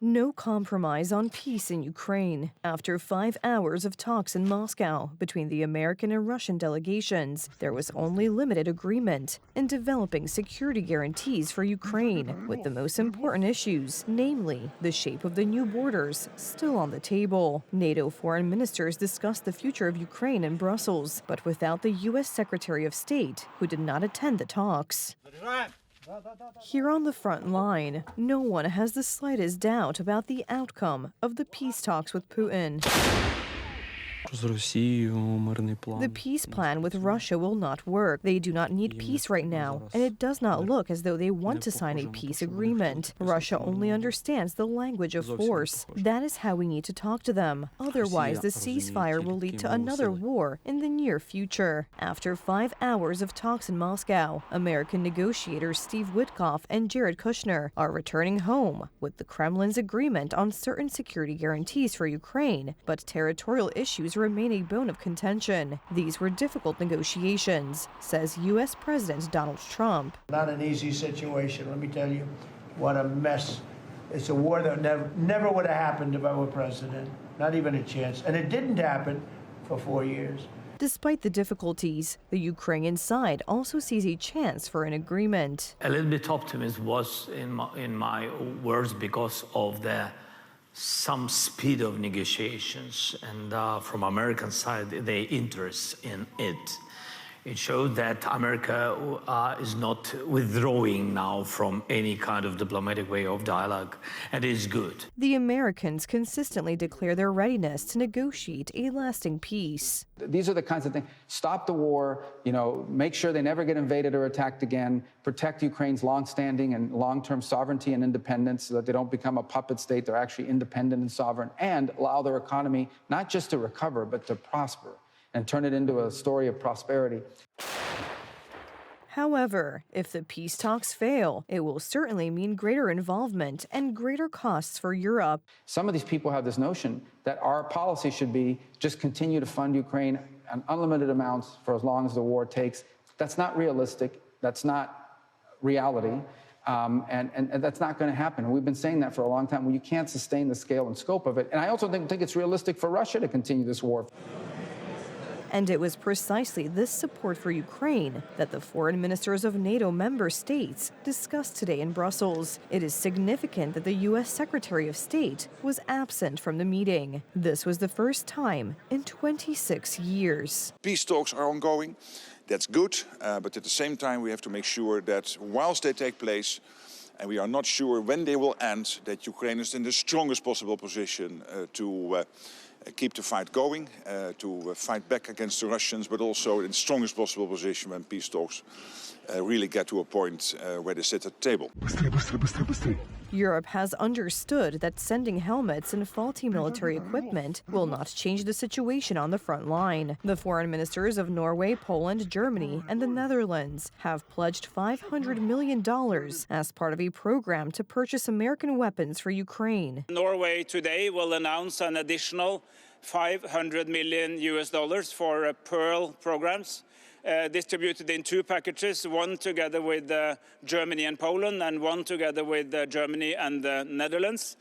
No compromise on peace in Ukraine. After 5 hours of talks in Moscow between the American and Russian delegations, there was only limited agreement in developing security guarantees for Ukraine, with the most important issues, namely the shape of the new borders, still on the table. NATO foreign ministers discussed the future of Ukraine in Brussels, but without the U.S. Secretary of State, who did not attend the talks. Here on the front line, no one has the slightest doubt about the outcome of the peace talks with Putin. The peace plan with Russia will not work. They do not need peace right now, and it does not look as though they want to sign a peace agreement. Russia only understands the language of force. That is how we need to talk to them. Otherwise, the ceasefire will lead to another war in the near future. After 5 hours of talks in Moscow, American negotiators Steve Witkoff and Jared Kushner are returning home with the Kremlin's agreement on certain security guarantees for Ukraine, but territorial issues remain a bone of contention. These were difficult negotiations, says U.S. President Donald Trump. Not an easy situation, let me tell you. What a mess. It's a war that never would have happened if I were president. Not even a chance. And it didn't happen for 4 years. Despite the difficulties, the Ukrainian side also sees a chance for an agreement. A little bit optimism was in my words because of some speed of negotiations, and from American side, the interest in it. It showed that America is not withdrawing now from any kind of diplomatic way of dialogue, and it is good. The Americans consistently declare their readiness to negotiate a lasting peace. These are the kinds of things. Stop the war, make sure they never get invaded or attacked again, protect Ukraine's longstanding and long-term sovereignty and independence so that they don't become a puppet state, they're actually independent and sovereign, and allow their economy not just to recover, but to prosper and turn it into a story of prosperity. However, if the peace talks fail, it will certainly mean greater involvement and greater costs for Europe. Some of these people have this notion that our policy should be just continue to fund Ukraine in unlimited amounts for as long as the war takes. That's not realistic. That's not reality. And that's not going to happen. We've been saying that for a long time. Well, you can't sustain the scale and scope of it. And I also think it's realistic for Russia to continue this war. And it was precisely this support for Ukraine that the foreign ministers of NATO member states discussed today in Brussels. It is significant that the U.S. Secretary of State was absent from the meeting. This was the first time in 26 years. Peace talks are ongoing. That's good, but at the same time we have to make sure that whilst they take place, and we are not sure when they will end, that Ukraine is in the strongest possible position to keep the fight going, to fight back against the Russians, but also in the strongest possible position when peace talks really get to a point where they sit at the table. Europe has understood that sending helmets and faulty military equipment will not change the situation on the front line. The foreign ministers of Norway, Poland, Germany, and the Netherlands have pledged $500 million as part of a program to purchase American weapons for Ukraine. Norway today will announce an additional $500 million for Pearl programs. Distributed in 2 packages, one together with Germany and Poland and one together with Germany and the Netherlands,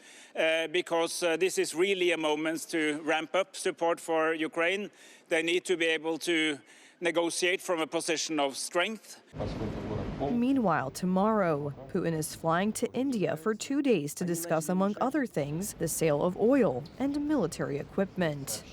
because this is really a moment to ramp up support for Ukraine. They need to be able to negotiate from a position of strength. Meanwhile, tomorrow, Putin is flying to India for 2 days to discuss, among other things, the sale of oil and military equipment.